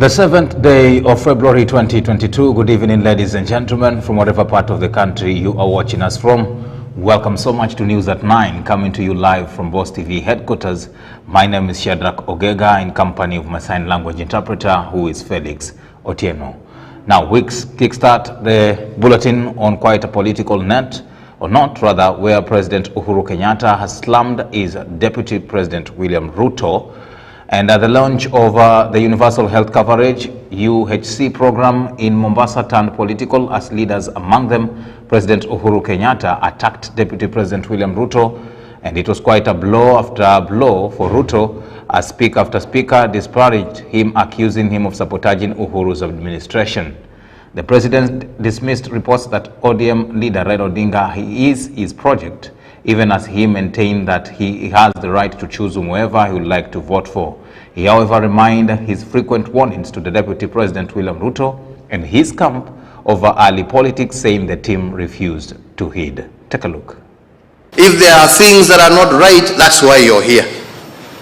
The 7th day of February 2022. Good evening, ladies and gentlemen, from whatever part of the country you are watching us from. Welcome so much to News at 9, coming to you live from Boss TV headquarters. My name is SHADRACK OGEGA, in company of my sign language interpreter, who is Felix Otieno. Now, weeks kickstart the bulletin on quite a political net, or not rather, where President Uhuru Kenyatta has slammed his Deputy President William Ruto. And at the launch of the Universal Health Coverage UHC program in Mombasa turned political, as leaders among them, President Uhuru Kenyatta attacked Deputy President William Ruto, and it was quite a blow after blow for Ruto, as speaker after speaker disparaged him, accusing him of sabotaging Uhuru's administration. The president dismissed reports that ODM leader Raila Odinga is his project, even as he maintained that he has the right to choose whomever he would like to vote for. He, however, reminded his frequent warnings to the Deputy President William Ruto and his camp over early politics, saying the team refused to heed. Take a look. If there are things that are not right, that's why you're here.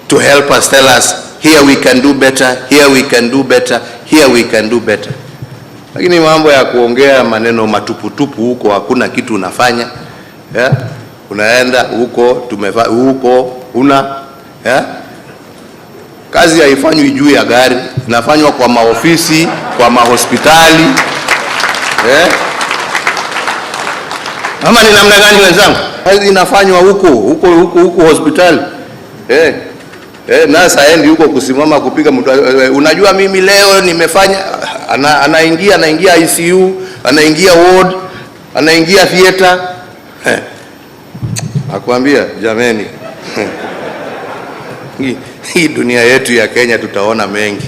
To help us, tell us, here we can do better, here we can do better, here we can do better. Lakini mambo ya kuongea maneno matuputupu huko, hakuna kitu unafanya. Yeah? Unaenda huko, huko, kazi haifanywi juu ya gari, inafanywa kwa maofisi, kwa mahospitali. Ama ni namna gani wenzangu? Kazi inafanywa huko hospitali. Nasa endi huko kusimama kupiga mtu. Unajua mimi leo nimefanya, anaingia ICU, anaingia ward, anaingia theater. Nakwambia jameni, hii dunia yetu ya Kenya tutaona mengi.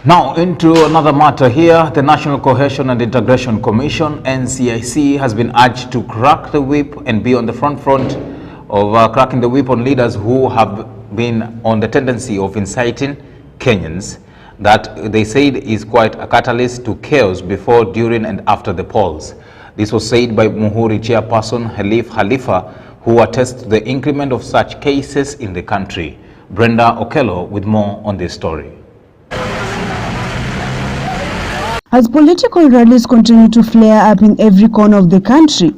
Now, into another matter here. The National Cohesion and Integration Commission, NCIC, has been urged to crack the whip and be on the front of cracking the whip on leaders who have been on the tendency of inciting Kenyans, that they said is quite a catalyst to chaos before, during and after the polls. This was said by Muhuri chairperson Khalifa, who attests to the increment of such cases in the country. Brenda Okello with more on this story. As political rallies continue to flare up in every corner of the country,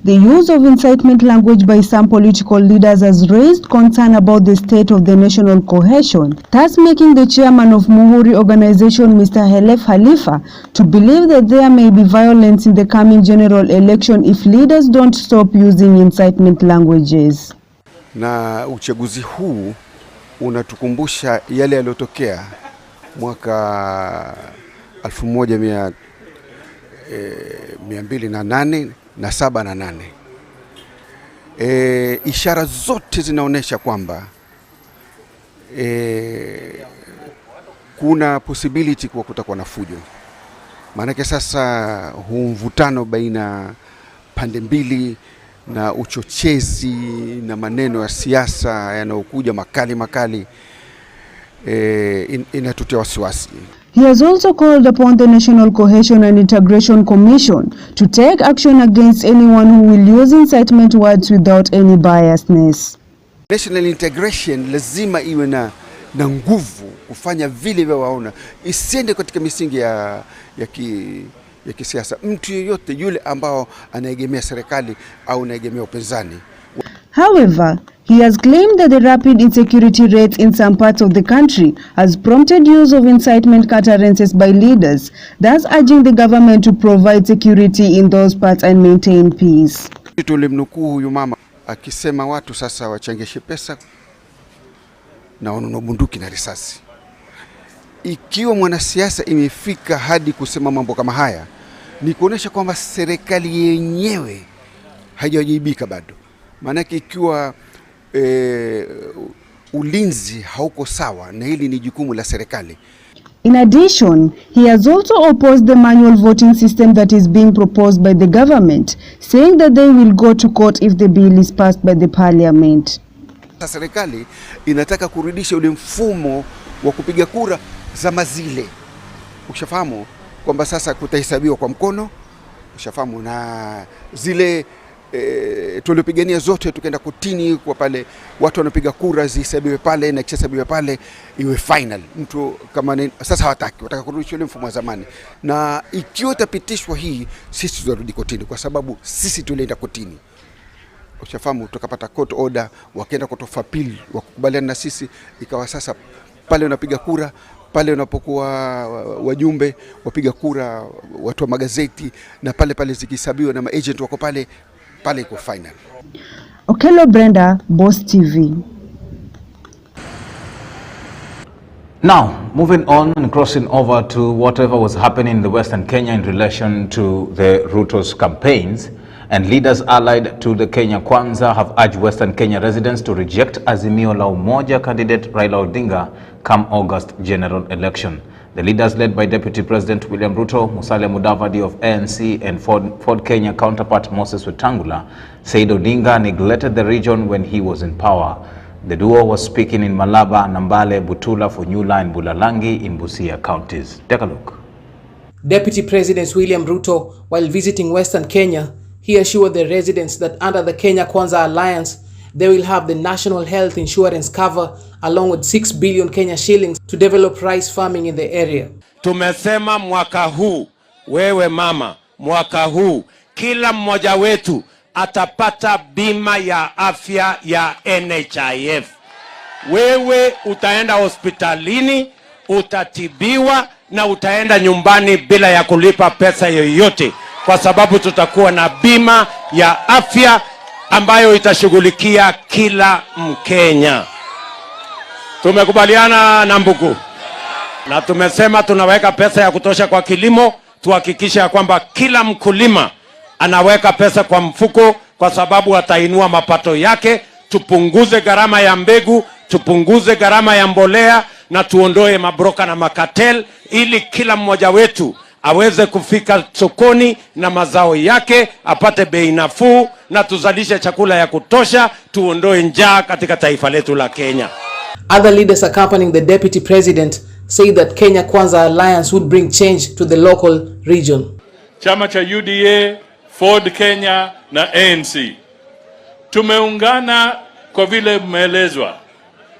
the use of incitement language by some political leaders has raised concern about the state of the national cohesion, thus making the chairman of Muhuri organization, Mr. Khalifa, to believe that there may be violence in the coming general election if leaders don't stop using incitement languages. Na uchaguzi huu unatukumbusha yale yaliyotokea mwaka 1208 na 78. Ishara zote zinaonesha kwamba kuna possibility kwa kutakuwa na fujo. Maanake sasa huu mvutano baina pande mbili na uchochezi na maneno ya siasa yanayokuja makali inatutia wasiwasi. He has also called upon the National Cohesion and Integration Commission to take action against anyone who will use incitement words without any biasness. National integration lazima iwe na nguvu kufanya vile vya waona, isiende katika misingi ya kisiasa. Mtu yeyote yule ambao anaegemea serikali au anaegemea upinzani. However, he has claimed that the rapid insecurity rates in some parts of the country has prompted use of incitement utterances by leaders, thus urging the government to provide security in those parts and maintain peace. Tulimnukuu huyu mama akisema watu sasa wachangishe pesa na wanunue bunduki na risasi. Ikiwa mwanasiasa imefika hadi kusema mambo kama haya, ni kuonesha kwamba serikali yenyewe haijawajibika bado. Maanake ikiwa ulinzi hauko sawa, na hili ni jukumu la serikali. In addition, he has also opposed the manual voting system that is being proposed by the government, saying that they will go to court if the bill is passed by the parliament. Serikali inataka kurudisha ule mfumo wa kupiga kura zama zile. Ukishafahamu kwamba sasa kutahesabiwa kwa mkono, ushafahamu, na zile tulipigania zote tukaenda kotini kwa pale watu wanapiga kura zihesabiwe pale, na kishahesabiwe pale iwe final. Mtu kama sasa wataka kurudisha ile mfumo wa zamani, na ikiwa itapitishwa hii, sisi tutarudi kotini kwa sababu sisi tulienda kotini, ushafahamu, tukapata court order, wakaenda court of appeal wakubaliana na sisi, ikawa sasa pale unapiga kura, pale unapokuwa wajumbe wapiga kura, watu wa magazeti, na pale zikihesabiwa na maagent wako pale iko final. Okello Brenda, Boss TV. Now, moving on and crossing over to whatever was happening in the Western Kenya in relation to the Ruto's campaigns, and leaders allied to the Kenya Kwanza have urged Western Kenya residents to reject Azimio la Umoja candidate Raila Odinga come August general election. The leaders, led by Deputy President William Ruto, Musalia Mudavadi of ANC, and Ford Kenya counterpart Moses Wetangula, said Odinga neglected the region when he was in power. The duo was speaking in Malaba, Nambale, Butula, Funyula, and Bulalangi in Busia counties. Take a look. Deputy President William Ruto, while visiting Western Kenya, he assured the residents that under the Kenya Kwanza Alliance, they will have the national health insurance cover along with 6 billion Kenya shillings to develop rice farming in the area. Tumesema mwaka huu, wewe mama, mwaka huu kila mmoja wetu atapata bima ya afya ya NHIF. Wewe utaenda hospitalini, utatibiwa na utaenda nyumbani bila ya kulipa pesa yoyote, kwa sababu tutakuwa na bima ya afya ambayo itashughulikia kila Mkenya. Tumekubaliana na Mbuku, na tumesema tunaweka pesa ya kutosha kwa kilimo, tuhakikisha kwamba kila mkulima anaweka pesa kwa mfuko, kwa sababu atainua mapato yake. Tupunguze gharama ya mbegu, tupunguze gharama ya mbolea, na tuondoe mabroka na makatel, ili kila mmoja wetu aweze kufika sokoni na mazao yake, apate bei nafuu, na tuzalishe chakula ya kutosha, tuondoe njaa katika taifa letu la Kenya. Other leaders accompanying the Deputy President say that Kenya Kwanza Alliance would bring change to the local region. Chama cha UDA, Ford Kenya na ANC tumeungana kwa vile mmeelezwa.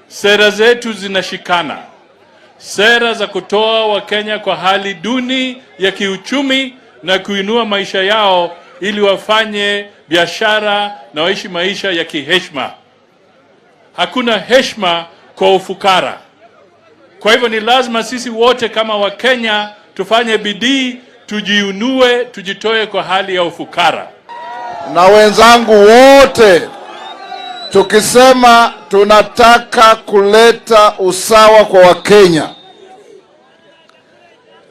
Sera zetu zinashikana. Sera za kutoa Wakenya kwa hali duni ya kiuchumi na kuinua maisha yao ili wafanye biashara na waishi maisha ya kiheshima. Hakuna heshima kwa ufukara. Kwa hivyo ni lazima sisi wote kama Wakenya tufanye bidii, tujiunue, tujitoe kwa hali ya ufukara. Na wenzangu wote tukisema tunataka kuleta usawa kwa Wakenya,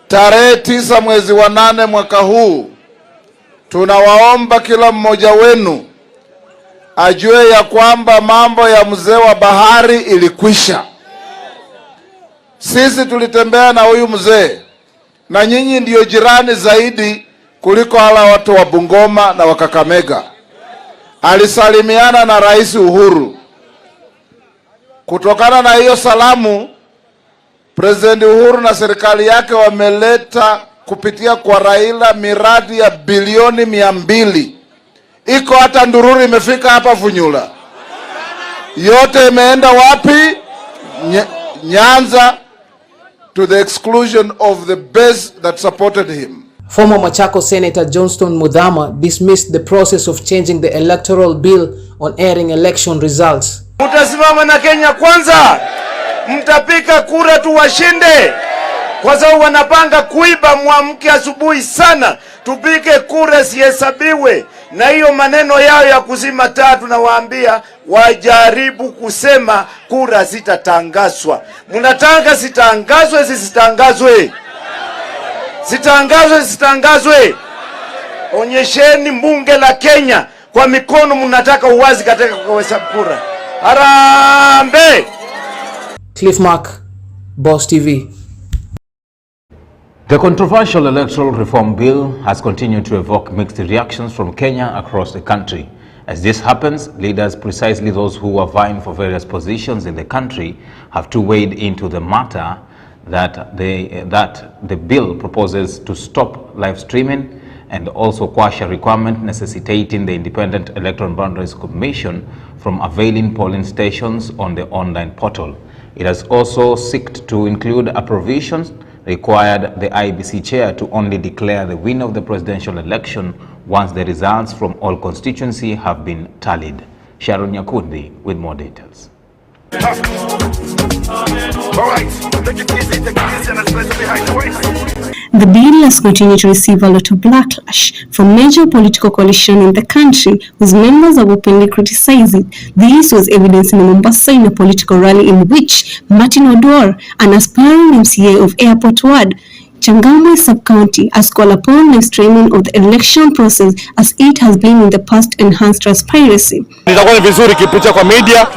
tarehe 9 mwezi wa 8 mwaka huu, tunawaomba kila mmoja wenu ajue ya kwamba mambo ya mzee wa bahari ilikwisha. Sisi tulitembea na huyu mzee, na nyinyi ndiyo jirani zaidi kuliko hala watu wa Bungoma na wa Kakamega. Alisalimiana na Rais Uhuru. Kutokana na hiyo salamu, President Uhuru na serikali yake wameleta kupitia kwa Raila miradi ya bilioni 200. Iko hata Ndururi imefika hapa Funyula. Yote imeenda wapi? Nyanza, to the exclusion of the base that supported him. Former Machakos Senator Johnston Muthama dismissed the process of changing the electoral bill on airing election results. Mtasimama na Kenya Kwanza, mtapika kura tu washinde, kwa sababu wanapanga kuiba. Muamke asubuhi sana, tupike kura sihesabiwe. Na hiyo maneno yao ya kuzima taa, tunawaambia wajaribu kusema kura zitatangazwa. Mnataka zitangazwe, zisitangazwe? Zitangazwe, zitangazwe. Onyesheni bunge la Kenya kwa mikono mnataka uwazi katika kuhesabu kura. Harambe! Cliff Mark, Boss TV. The controversial electoral reform bill has continued to evoke mixed reactions from Kenya across the country. As this happens, leaders, precisely those who are vying for various positions in the country, have to wade into the matter. that the bill proposes to stop live streaming and also quash a requirement necessitating the Independent Electoral Boundaries Commission from availing polling stations on the online portal. It has also sought to include a provision required the IEBC chair to only declare the winner of the presidential election once the results from all constituencies have been tallied. Sharon Nyakundi with more details. The bill has continued to receive a lot of backlash from major political coalition in the country, whose members have openly criticized it. This was evidence in Mombasa in a political rally in which Martin Odor, an aspiring MCA of Airport Ward, Changamwe Sub-County, has called upon live streaming of the election process as it has been in the past enhanced transparency. Itakuwa ni vizuri kipitia kwa media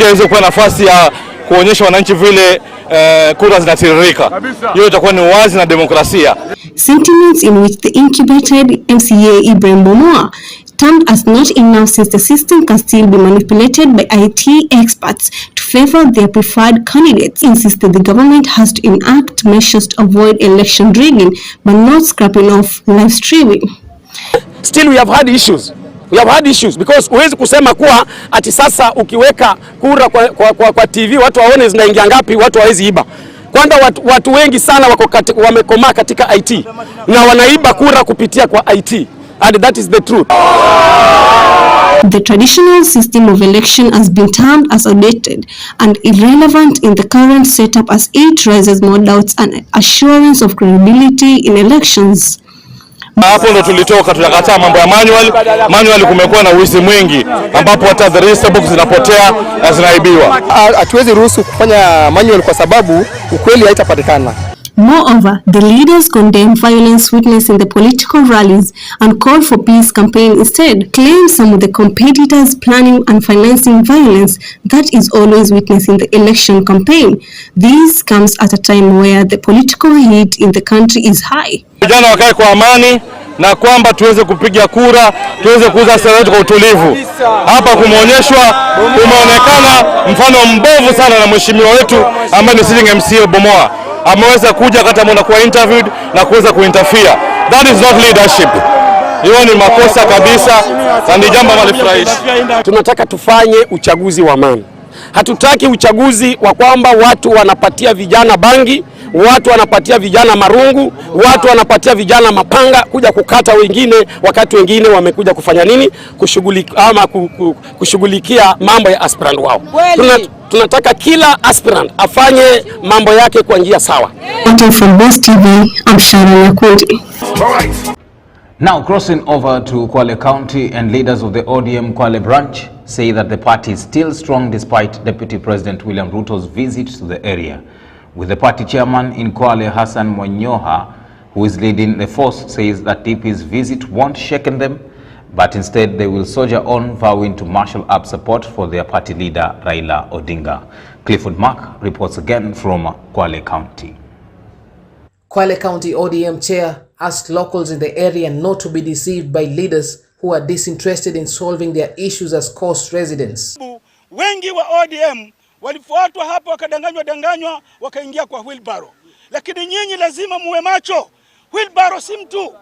iweze kuwa nafasi ya kuonyesha wananchi vile kura zinatiririka. Hiyo itakuwa ni wazi na demokrasia. Sentiments in which the incubated MCA Ibrahim Bomoa termed as not enough since the system can still be manipulated by IT experts to favor their preferred candidates, insisted the government has to enact measures to avoid election rigging but not scrapping off live streaming. Still we have had issues. We have had issues because huwezi kusema kuwa ati sasa ukiweka kura kwa TV watu waone zinaingia ngapi, watu hawezi iba. Kwanza watu wengi sana wamekomaa katika IT na wanaiba kura kupitia kwa IT, and that is the truth. The traditional system of election has been termed as outdated and irrelevant in the current setup as it raises more doubts and assurance of credibility in elections. Hapo ndo tulitoka, tunakataa mambo ya manual. Kumekuwa na uwizi mwingi ambapo hata the register book zinapotea na zinaibiwa. Hatuwezi ruhusu kufanya manual kwa sababu ukweli haitapatikana. Moreover, the leaders condemned violence witnessed in the political rallies and called for peace campaign instead, claimed some of the competitors planning and financing violence that is always witnessed in the election campaign. This comes at a time where the political heat in the country is high. Vijana wakae kwa amani na kwamba tuweze kupiga kura, tuweze kuuza sera yetu kwa utulivu. Hapa kumeonekana mfano mbovu sana na mheshimiwa wetu ambaye ni sitting MCA Bomoa. Ameweza kuja kata mwana kuwa interviewed na kuweza kuinterfere. That is not leadership. Hiyo ni makosa kabisa na ni jambo malifurahishi. Tunataka tufanye uchaguzi wa amani. Hatutaki uchaguzi wa kwamba watu wanapatia vijana bangi, watu wanapatia vijana marungu, watu wanapatia vijana mapanga kuja kukata wengine, wakati wengine wamekuja kufanya nini? Kushughulikia mambo ya aspirant wao. Tunataka kila aspirant afanye mambo yake kwa njia sawa. From Boss TV, I'm Sharon Nyakundi. Now crossing over to Kwale County, and leaders of the ODM Kwale branch say that the party is still strong despite Deputy President William Ruto's visit to the area. With the party chairman in Kwale, Hassan Mwanyoha, who is leading the force, says that DP's visit won't shaken them, but instead they will soldier on, vowing to marshal up support for their party leader Raila Odinga. Clifford Mark reports again from Kwale County. Kwale County ODM chair asked locals in the area not to be deceived by leaders who are disinterested in solving their issues as coast residents. Wengi wa ODM walifuatwa hapa wakadanganywa wakaingia kwa wheelbarrow. Lakini nyinyi lazima muwe macho. Wheelbarrow si mtu.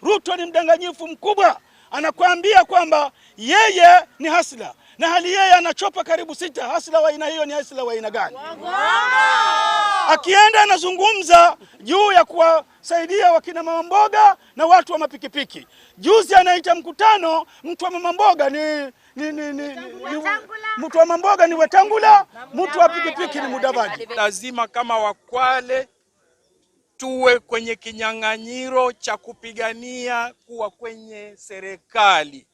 Ruto ni mdanganyifu mkubwa. Anakuambia kwamba yeye ni hasla. Na hali yeye anachopa karibu 6. Hasla wa aina hiyo ni hasla wa aina gani? Akienda anazungumza juu ya kuwasaidia wakina mama mboga na watu wa mapikipiki. Juzi anaita mkutano, mtu wa mama mboga mtu wa mamboga ni Wetangula, mtu wa pikipiki ni Mudavadi. Lazima kama Wakwale tuwe kwenye kinyang'anyiro cha kupigania kuwa kwenye serikali,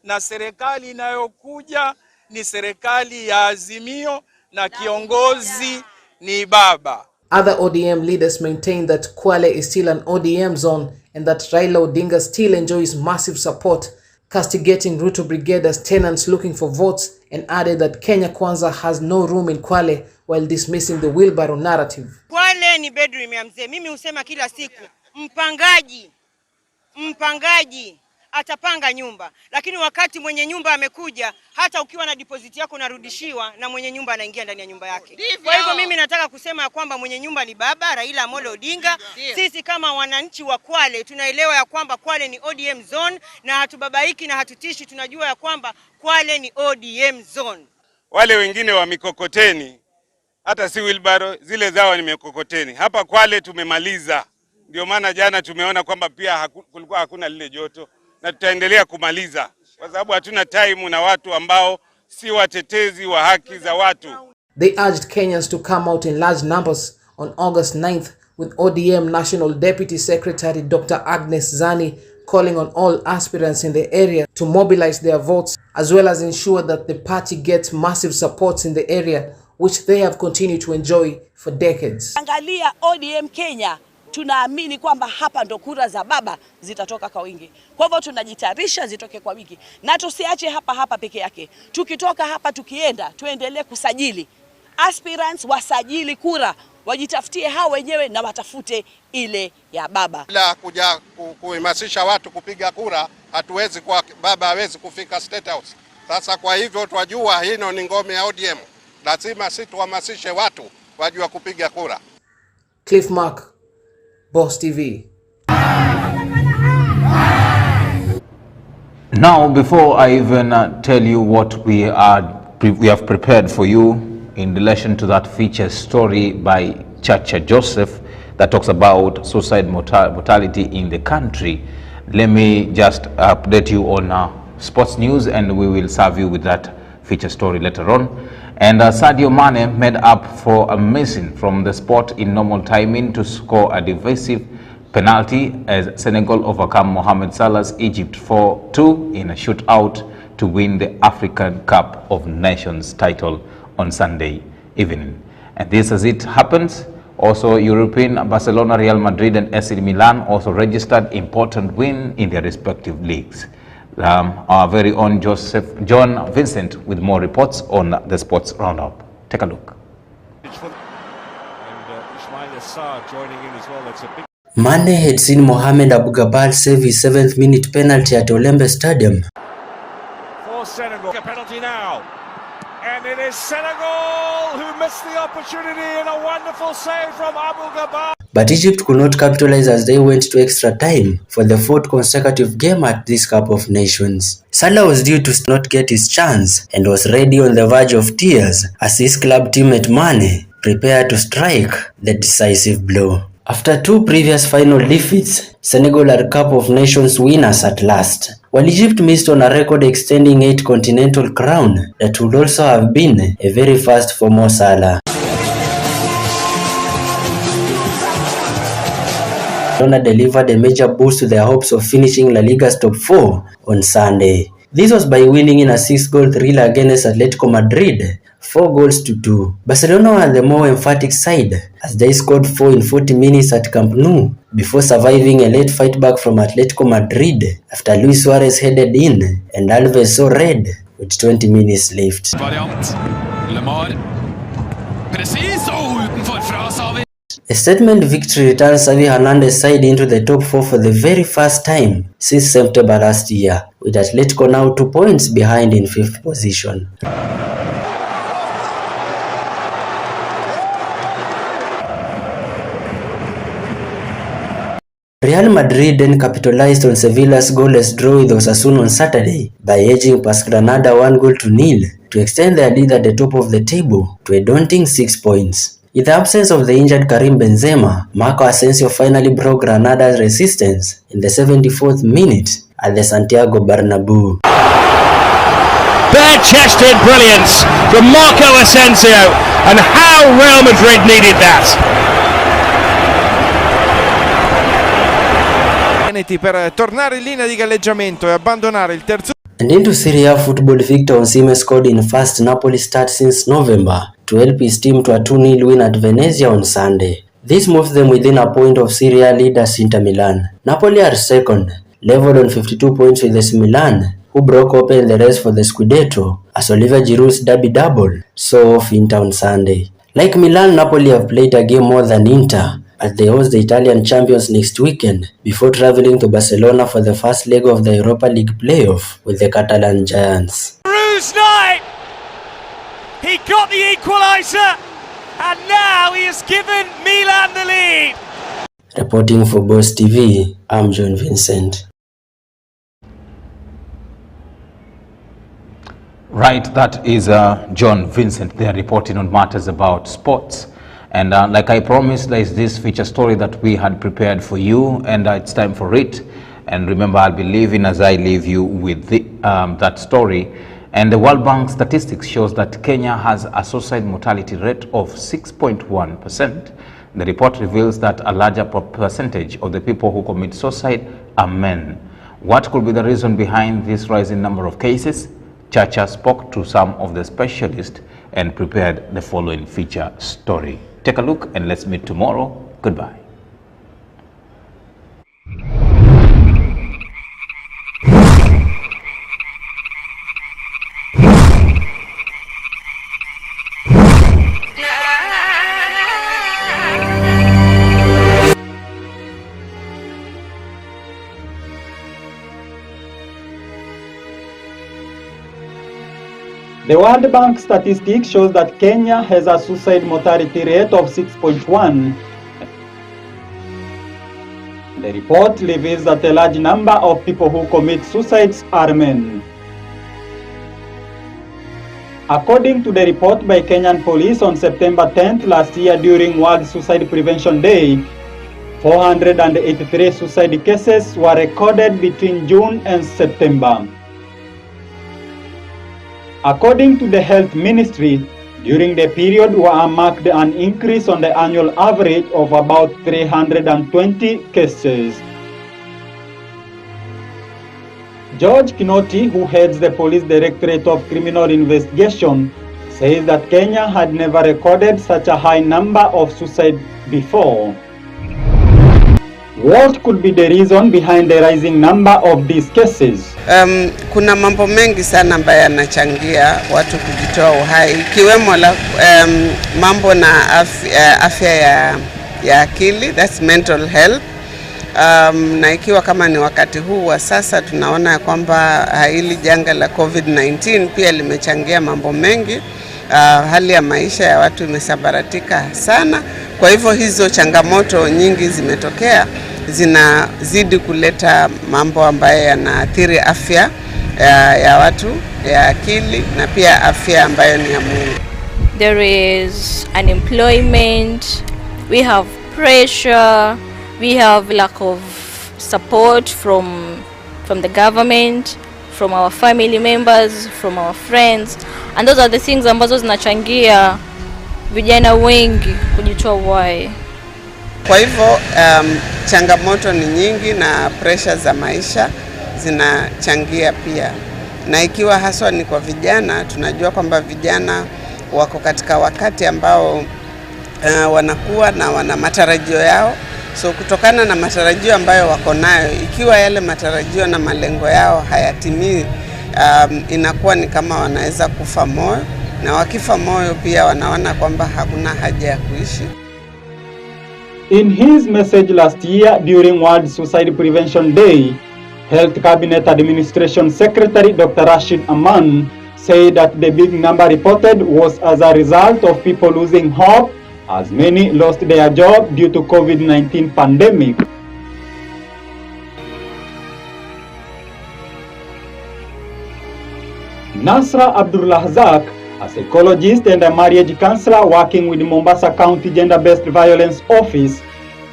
na serikali inayokuja ni serikali ya Azimio na kiongozi ni baba. Other ODM leaders maintain that Kwale is still an ODM zone and that Raila Odinga still enjoys massive support, castigating Ruto Brigade as tenants looking for votes, and added that Kenya Kwanza has no room in Kwale while dismissing the wheelbarrow narrative. Kwale ni bedroom ya mzee. Mimi husema kila siku, mpangaji atapanga nyumba, lakini wakati mwenye nyumba amekuja, hata ukiwa na deposit yako unarudishiwa na mwenye nyumba anaingia ndani ya nyumba yake. Kwa hivyo mimi nataka kusema ya kwamba mwenye nyumba ni baba Raila Amolo Odinga. Sisi kama wananchi wa Kwale tunaelewa ya kwamba Kwale ni ODM zone na hatubabaiki na hatutishi, tunajua ya kwamba Kwale ni ODM zone. Wale wengine wa mikokoteni hata si wheelbarrow, zile zao ni mikokoteni. Hapa Kwale tumemaliza. Ndio maana jana tumeona kwamba pia kulikuwa hakuna lile joto, na tutaendelea kumaliza kwa sababu hatuna time na watu ambao si watetezi wa haki za watu. They urged Kenyans to come out in large numbers on August 9th, with ODM National Deputy Secretary Dr. Agnes Zani calling on all aspirants in the area to mobilize their votes, as well as ensure that the party gets massive supports in the area, which they have continued to enjoy for decades. Angalia ODM Kenya, tunaamini kwamba hapa ndo kura za baba zitatoka kwa wingi. Kwa hivyo tunajitayarisha zitoke kwa wingi. Na tusiache hapa peke yake. Tukitoka hapa tukienda, tuendelee kusajili. Aspirants wasajili kura, wajitafutie hao wenyewe na watafute ile ya baba. Bila kuja kuhamasisha watu kupiga kura, hatuwezi kwa baba hawezi kufika State House. Sasa kwa hivyo twajua hino ni ngome ya ODM. Lazima sisi tuhamasishe watu wajua kupiga kura. Cliff Mark, Boss TV. Now, before I even tell you what we have prepared for you in relation to that feature story by Chacha Joseph that talks about suicide mortality in the country, let me just update you on sports news, and we will serve you with that feature story later on. And Sadio Mane made up for a missing from the spot in normal timing to score a divisive penalty as Senegal overcome Mohamed Salah's Egypt 4-2 in a shootout to win the African Cup of Nations title on Sunday evening. And this, as it happens, also European Barcelona, Real Madrid and AC Milan also registered important win in their respective leagues. Our very own John Vincent with more reports on the sports roundup. Take a look. Mane had seen Mohamed Abu Gabal save his 7th minute penalty at Olembe Stadium. For Senegal, a penalty now. And it is Senegal who missed the opportunity, and a wonderful save from Abu Gabal. But Egypt could not capitalize as they went to extra time for the 4th consecutive game at this Cup of Nations. Salah was due to not get his chance and was ready on the verge of tears as his club teammate Mane prepared to strike the decisive blow. After 2 previous final defeats, Senegal are Cup of Nations winners at last, while Egypt missed on a record-extending 8th continental crown that would also have been a very first for Mo Salah. Barcelona delivered a major boost to their hopes of finishing La Liga's top 4 on Sunday. This was by winning in a 6-goal thriller against Atletico Madrid, 4-2. Barcelona were the more emphatic side as they scored 4 in 40 minutes at Camp Nou before surviving a late fight back from Atletico Madrid after Luis Suarez headed in and Alves saw red with 20 minutes left. A statement victory returns Xavi Hernandez's side into the top 4 for the very first time since September last year, with Atletico now 2 points behind in 5th position. Real Madrid then capitalized on Sevilla's goalless draw with Osasuna on Saturday by edging past Granada 1-0 to extend their lead at the top of the table to a daunting 6 points. In the absence of the injured Karim Benzema, Marco Asensio finally broke Granada's resistance in the 74th minute at the Santiago Bernabeu. Bare-chested brilliance from Marco Asensio, and how Real Madrid needed that. Per tornare in linea di galleggiamento e abbandonare il terzo. And into Serie A football, Victor Osimhen scored in first Napoli start since November to help his team to a 2-0 win at Venezia on Sunday. This moves them within a point of Serie A leaders Inter Milan. Napoli are second, leveled on 52 points with AC Milan, who broke open the race for the Scudetto as Olivier Giroud's derby double saw off Inter on Sunday. Like Milan, Napoli have played a game more than Inter, as they host the Italian champions next weekend before traveling to Barcelona for the first leg of the Europa League playoff with the Catalan Giants. Bruce Knight! He got the equaliser, and now he has given Milan the lead. Reporting for Boss TV, I'm John Vincent. Right, that is John Vincent there reporting on matters about sports. And like I promised, there is this feature story that we had prepared for you, and it's time for it. And remember, I'll be leaving as I leave you with that story. And the World Bank statistics shows that Kenya has a suicide mortality rate of 6.1%. The report reveals that a larger percentage of the people who commit suicide are men. What could be the reason behind this rising number of cases? Chacha spoke to some of the specialists and prepared the following feature story. Take a look and let's meet tomorrow. Goodbye. The World Bank statistics shows that Kenya has a suicide mortality rate of 6.1. The report reveals that a large number of people who commit suicides are men. According to the report by Kenyan police on September 10th last year during World Suicide Prevention Day, 483 suicide cases were recorded between June and September. According to the Health Ministry, during the period were marked an increase on the annual average of about 320 cases. George Kinoti, who heads the Police Directorate of Criminal Investigation, says that Kenya had never recorded such a high number of suicides before. What could be the reason behind the rising number of these cases? Kuna mambo mengi sana ambayo yanachangia watu kujitoa uhai, ikiwemo mambo na afya ya akili, that's mental health. Na ikiwa kama ni wakati huu wa sasa, tunaona kwamba hili janga la COVID-19 pia limechangia mambo mengi. Hali ya maisha ya watu imesabaratika sana. Kwa hivyo hizo changamoto nyingi zimetokea, zinazidi kuleta mambo ambayo yanaathiri afya ya watu, ya akili na pia afya ambayo ni ya mwili. There is unemployment, we have pressure, we have lack of support from the government, from our family members, from our friends, and those are the things ambazo zinachangia vijana wengi kujitoa uhai. Kwa hivyo changamoto ni nyingi na pressure za maisha zinachangia pia. Na ikiwa haswa ni kwa vijana, tunajua kwamba vijana wako katika wakati ambao wanakuwa na wana matarajio yao. So kutokana na matarajio ambayo wako nayo, ikiwa yale matarajio na malengo yao hayatimii, inakuwa ni kama wanaweza kufa moyo, na wakifa moyo pia wanaona kwamba hakuna haja ya kuishi. In his message last year during World Suicide Prevention Day, Health Cabinet Administration Secretary Dr. Rashid Aman said that the big number reported was as a result of people losing hope, as many lost their job due to COVID-19 pandemic. Nasra Abdulrazak, a psychologist and a marriage counselor working with the Mombasa County Gender-Based Violence Office,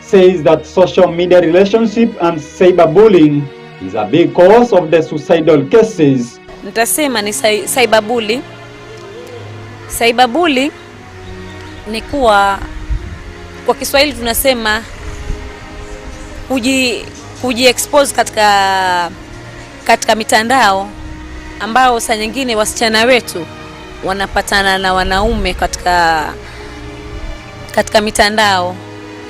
says that social media relationship and cyberbullying is a big cause of the suicidal cases. Nitasema ni cyberbullying. Cyberbullying ni kwa Kiswahili tunasema kuji-expose katika mitandao, ambao saa nyingine wasichana wetu wanapatana na wanaume katika mitandao.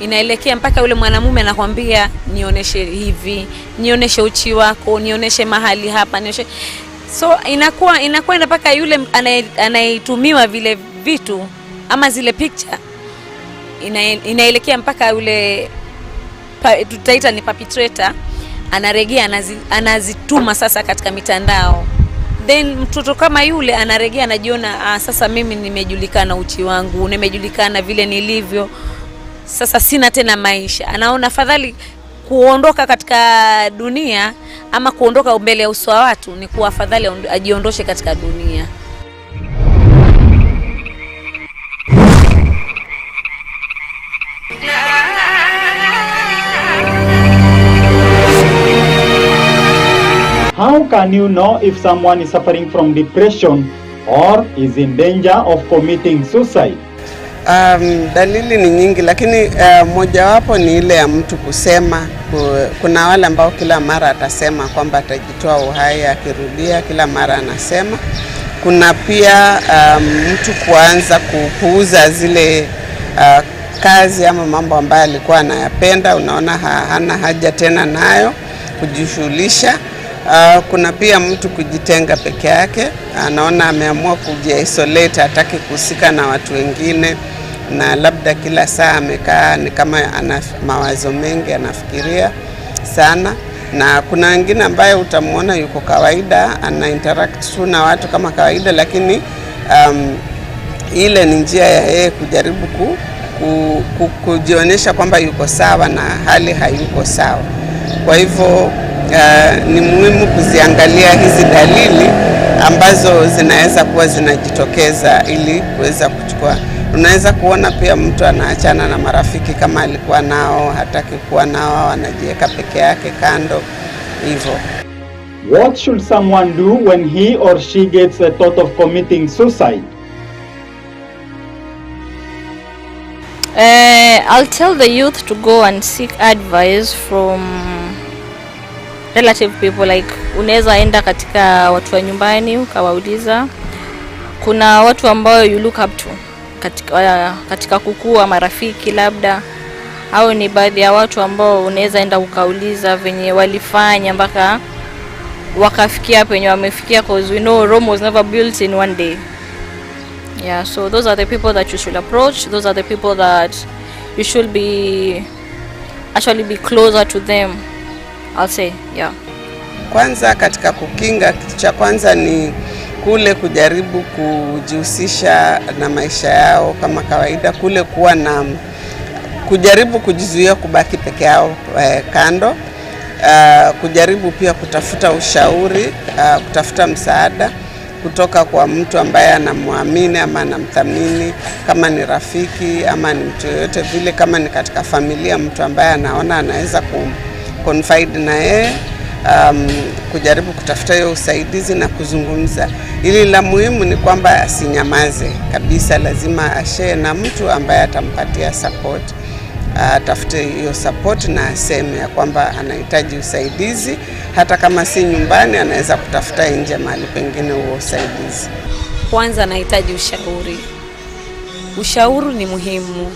Inaelekea mpaka yule mwanamume anakuambia nionyeshe hivi, nionyeshe uchi wako, nionyeshe mahali hapa, nionyeshe. So inakuwa mpaka yule anayetumiwa vile vitu ama zile picture inaelekea mpaka yule tutaita ni perpetrator anaregea, anazituma sasa katika mitandao. Then mtoto kama yule anaregea, anajiona sasa mimi nimejulikana uchi wangu, nimejulikana vile nilivyo, sasa sina tena maisha. Anaona afadhali kuondoka katika dunia ama kuondoka mbele ya uso wa watu, ni kuwa afadhali ajiondoshe katika dunia. How can you know if someone is suffering from depression or is in danger of committing suicide? Dalili ni nyingi, lakini mojawapo ni ile ya mtu kusema. Kuna wale ambao kila mara atasema kwamba atajitoa uhai, akirudia kila mara anasema. Kuna pia mtu kuanza kupuuza zile kazi ama mambo ambayo alikuwa anayapenda, unaona hana haja tena nayo kujishughulisha. Kuna pia mtu kujitenga peke yake, anaona ameamua kujiisolate, hataki kuhusika na watu wengine, na labda kila saa amekaa ni kama ana mawazo mengi, anafikiria sana. Na kuna wengine ambaye utamuona yuko kawaida, ana interact tu na watu kama kawaida, lakini ile ni njia ya yeye kujaribu kujionyesha kwamba yuko sawa na hali hayuko sawa. Kwa hivyo ni muhimu kuziangalia hizi dalili ambazo zinaweza kuwa zinajitokeza ili kuweza kuchukua. Unaweza kuona pia mtu anaachana na marafiki kama alikuwa nao, hataki kuwa nao, anajiweka peke yake kando hivyo. What should someone do when he or she gets a thought of committing suicide? I'll tell the youth to go and seek advice from relative people. Like, unaweza enda katika watu wa nyumbani ukawauliza. Kuna watu ambao you look up to katika kukua, marafiki labda, au ni baadhi ya watu ambao unaweza enda ukauliza venye walifanya mpaka wakafikia penye wamefikia, because we know Rome was never built in one day. Yeah, so those are the people that you should approach. Those are the people that you should actually be closer to them, I'll say. Yeah. Kwanza katika kukinga, kitu cha kwanza ni kule kujaribu kujihusisha na maisha yao kama kawaida, kule kuwa na kujaribu kujizuia kubaki peke yao kando, kujaribu pia kutafuta ushauri, kutafuta msaada kutoka kwa mtu ambaye anamwamini ama anamthamini, kama ni rafiki ama ni mtu yoyote vile, kama ni katika familia, mtu ambaye anaona anaweza confide na yeye, kujaribu kutafuta hiyo usaidizi na kuzungumza. Ili la muhimu ni kwamba asinyamaze kabisa, lazima ashare na mtu ambaye atampatia support. Atafute hiyo support na aseme ya kwamba anahitaji usaidizi, hata kama si nyumbani, anaweza kutafuta nje mahali pengine huo usaidizi. Kwanza anahitaji ushauri. Ushauri ni muhimu.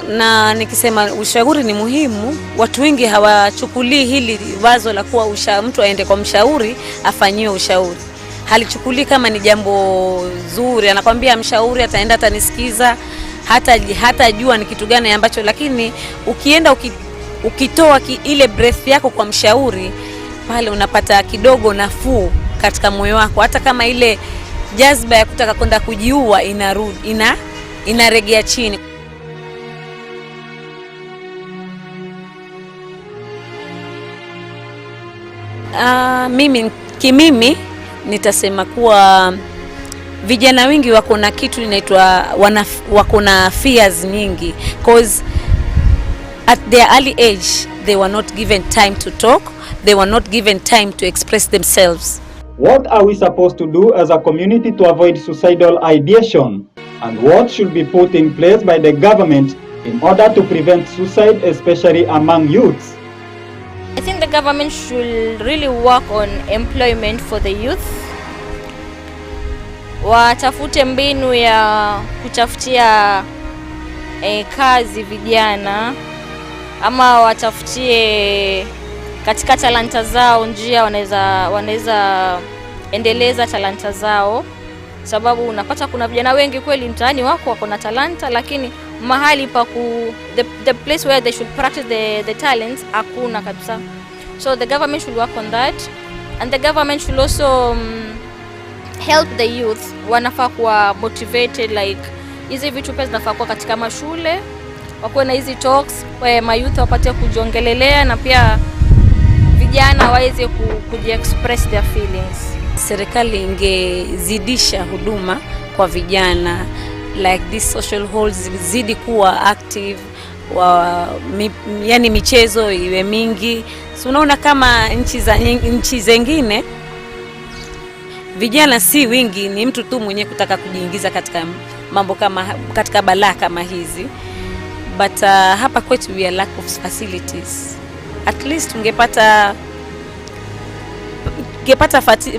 Na nikisema ushauri ni muhimu, watu wengi hawachukulii hili wazo la kuwa mtu aende kwa mshauri afanyiwe ushauri. Halichukulii kama ni jambo zuri. Anakwambia mshauri ataenda atanisikiza, hata jua ni kitu gani ambacho, lakini ukienda ukitoa ile breath yako kwa mshauri, pale unapata kidogo nafuu katika moyo wako, hata kama ile jazba ya kutaka kwenda kujiua inarudi, inaregea chini. Mimi nitasema kuwa vijana wengi wako na kitu inaitwa wako na fears nyingi, because at their early age they were not given time to talk, they were not given time to express themselves. What are we supposed to do as a community to avoid suicidal ideation, and what should be put in place by the government in order to prevent suicide, especially among youths? I think the government should really work on employment for the youth. Watafute mbinu ya kutafutia kazi vijana, ama watafutie katika talanta zao njia wanaweza endeleza talanta zao, sababu unapata kuna vijana wengi kweli mtaani wako na talanta, lakini mahali pa the place where they should practice the talents hakuna kabisa. So the government should work on that, and the government should also help the youth. Wanafaa kuwa motivated, like hizi vitu pia zinafaa kuwa katika mashule, wakuwe na hizi talks kwa mayouth wapate kujiongelelea, na pia vijana waweze kujiexpress their feelings. Serikali ingezidisha huduma kwa vijana, like these social halls zidi kuwa active, yani michezo iwe mingi. So unaona kama nchi zingine vijana si wingi, ni mtu tu mwenye kutaka kujiingiza katika mambo kama katika balaa kama hizi. But hapa kwetu we are lack of facilities. At least ungepata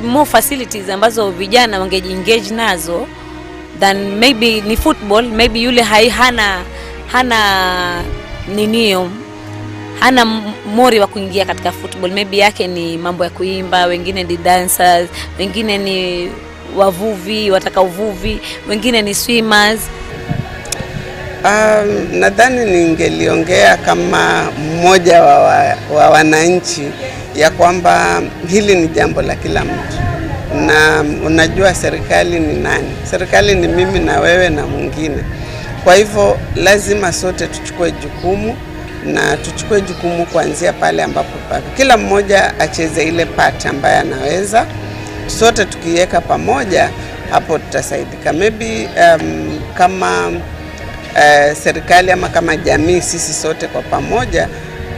more facilities ambazo vijana wangejiengage nazo than maybe ni football. Maybe yule hana mori wa kuingia katika football, maybe yake ni mambo ya kuimba, wengine ni dancers, wengine ni wavuvi, wataka uvuvi, wengine ni swimmers. Nadhani ningeliongea kama mmoja wa wananchi ya kwamba hili ni jambo la kila mtu, na unajua serikali ni nani? Serikali ni mimi na wewe na mwingine. Kwa hivyo lazima sote tuchukue jukumu, na tuchukue jukumu kuanzia pale ambapo kila mmoja acheze ile part ambayo anaweza. Sote tukiweka pamoja, hapo tutasaidika. Maybe kama serikali ama kama jamii, sisi sote kwa pamoja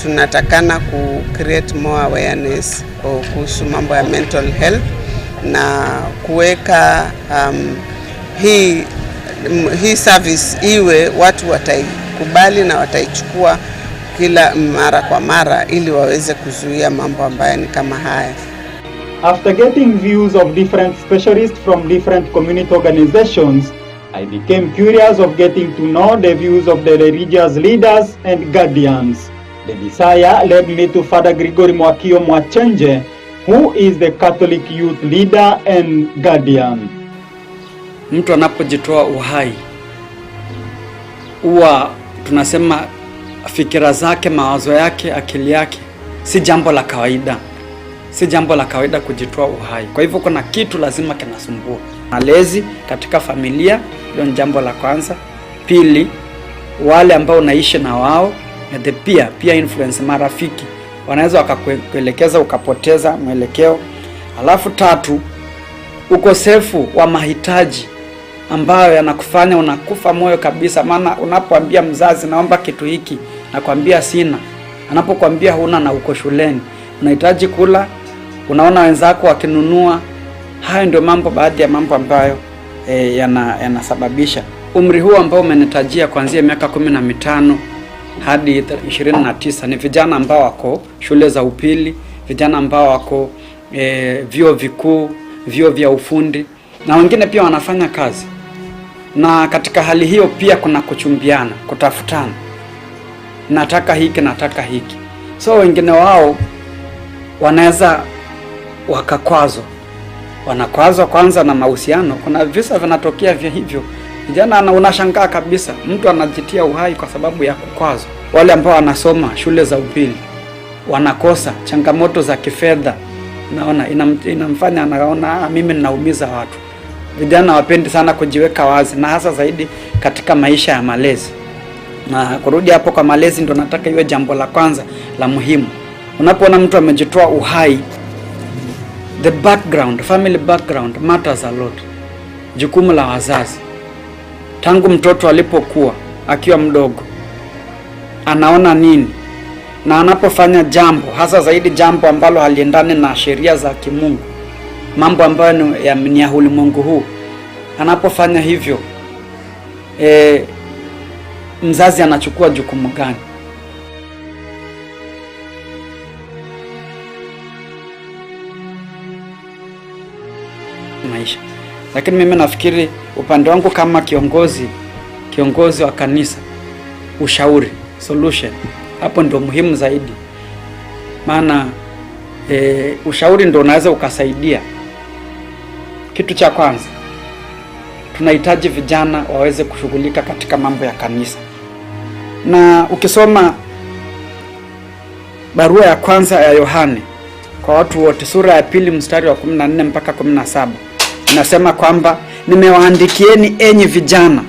tunatakana ku create more awareness kuhusu mambo ya mental health, na kuweka hii service iwe watu wataikubali na wataichukua kila mara kwa mara, ili waweze kuzuia mambo ambayo ni kama haya. After getting views of different specialists from different community organizations, I became curious of getting to know the views of the religious leaders and guardians. The desire led me to Father Gregory Mwakio Mwachenje, who is the Catholic youth leader and guardian. Mtu anapojitoa uhai, huwa tunasema fikira zake, mawazo yake, akili yake, si jambo la kawaida. Si jambo la kawaida kujitoa uhai. Kwa hivyo kuna kitu lazima kinasumbua. Malezi katika familia ndio jambo la kwanza. Pili, wale ambao unaishi na wao, na the peer influence, marafiki wanaweza wakakuelekeza ukapoteza mwelekeo. Alafu tatu, ukosefu wa mahitaji ambayo yanakufanya unakufa moyo kabisa. Maana unapoambia mzazi naomba kitu hiki, nakwambia sina. Anapokuambia huna na uko shuleni, unahitaji kula, unaona wenzako wakinunua. Hayo ndio baadhi ya mambo ambayo yanasababisha umri huu ambao umenitajia kuanzia miaka 15 hadi 29. Ni vijana ambao wako shule za upili, vijana ambao wako vyuo vikuu, vyuo vya ufundi, na wengine pia wanafanya kazi. Na katika hali hiyo pia kuna kuchumbiana, kutafutana, nataka hiki, nataka hiki. So wengine wao wanaweza wanakwazwa kwanza na mahusiano. Kuna visa vinatokea vya hivyo. Vijana unashangaa kabisa, mtu anajitia uhai kwa sababu ya kukwazwa. Wale ambao wanasoma shule za upili wanakosa, changamoto za kifedha, naona inamfanya anaona mimi ninaumiza watu. Vijana wapendi sana kujiweka wazi, na hasa zaidi katika maisha ya malezi. Na kurudi hapo kwa malezi, ndo nataka iwe jambo la kwanza la muhimu. Unapoona mtu amejitoa uhai, the background, family background matters a lot. Jukumu la wazazi, tangu mtoto alipokuwa akiwa mdogo, anaona nini, na anapofanya jambo, hasa zaidi jambo ambalo haliendani na sheria za kimungu, mambo ambayo ni ya ulimwengu huu, anapofanya hivyo, mzazi anachukua jukumu gani? Maisha. Lakini mimi nafikiri upande wangu kama kiongozi wa kanisa, ushauri, solution, hapo ndio muhimu zaidi. Maana ushauri ndio unaweza ukasaidia. Kitu cha kwanza, tunahitaji vijana waweze kushughulika katika mambo ya kanisa. Na ukisoma barua ya kwanza ya Yohane kwa watu wote, sura ya 2 mstari wa 14 mpaka 17, inasema kwamba nimewaandikieni enyi vijana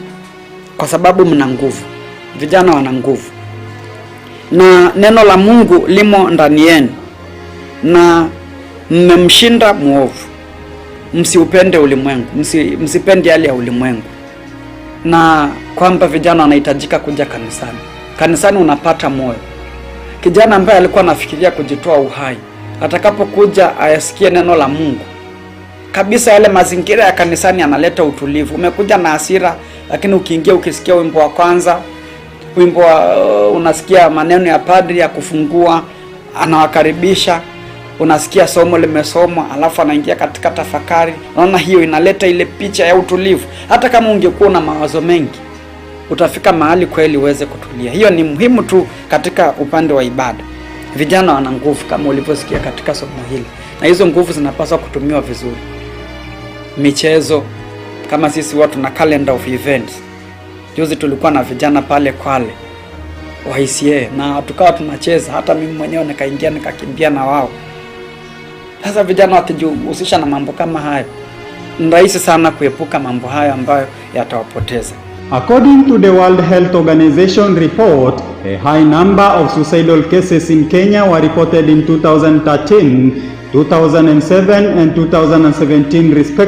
kwa sababu mna nguvu. Vijana wana nguvu, na neno la Mungu limo ndani yenu, na mmemshinda muovu. Msiupende ulimwengu, msipende yale ya ulimwengu. Na kwamba vijana wanahitajika kuja kanisani. Kanisani unapata moyo. Kijana ambaye alikuwa anafikiria kujitoa uhai, atakapokuja ayasikie neno la Mungu, kabisa yale mazingira ya kanisani yanaleta utulivu. Umekuja na hasira, lakini ukiingia ukisikia wimbo wa kwanza, wimbo unasikia maneno ya padri ya kufungua, anawakaribisha, unasikia somo limesomwa, alafu anaingia katika tafakari. Unaona, hiyo inaleta ile picha ya utulivu. Hata kama ungekuwa na mawazo mengi, utafika mahali kweli uweze kutulia. Hiyo ni muhimu tu katika upande wa ibada. Vijana wana nguvu kama ulivyosikia katika somo hili, na hizo nguvu zinapaswa kutumiwa vizuri. Michezo, kama sisi watu na calendar of events. Juzi tulikuwa na vijana pale Kwale wa ICA na tukawa tunacheza, hata mimi mwenyewe nikaingia nikakimbia na wao. Sasa vijana wakijihusisha na mambo kama hayo, ni rahisi sana kuepuka mambo hayo ambayo yatawapoteza. According to the World Health Organization report, a high number of suicidal cases in Kenya were reported in 2013, 2007 and 2017 respectively.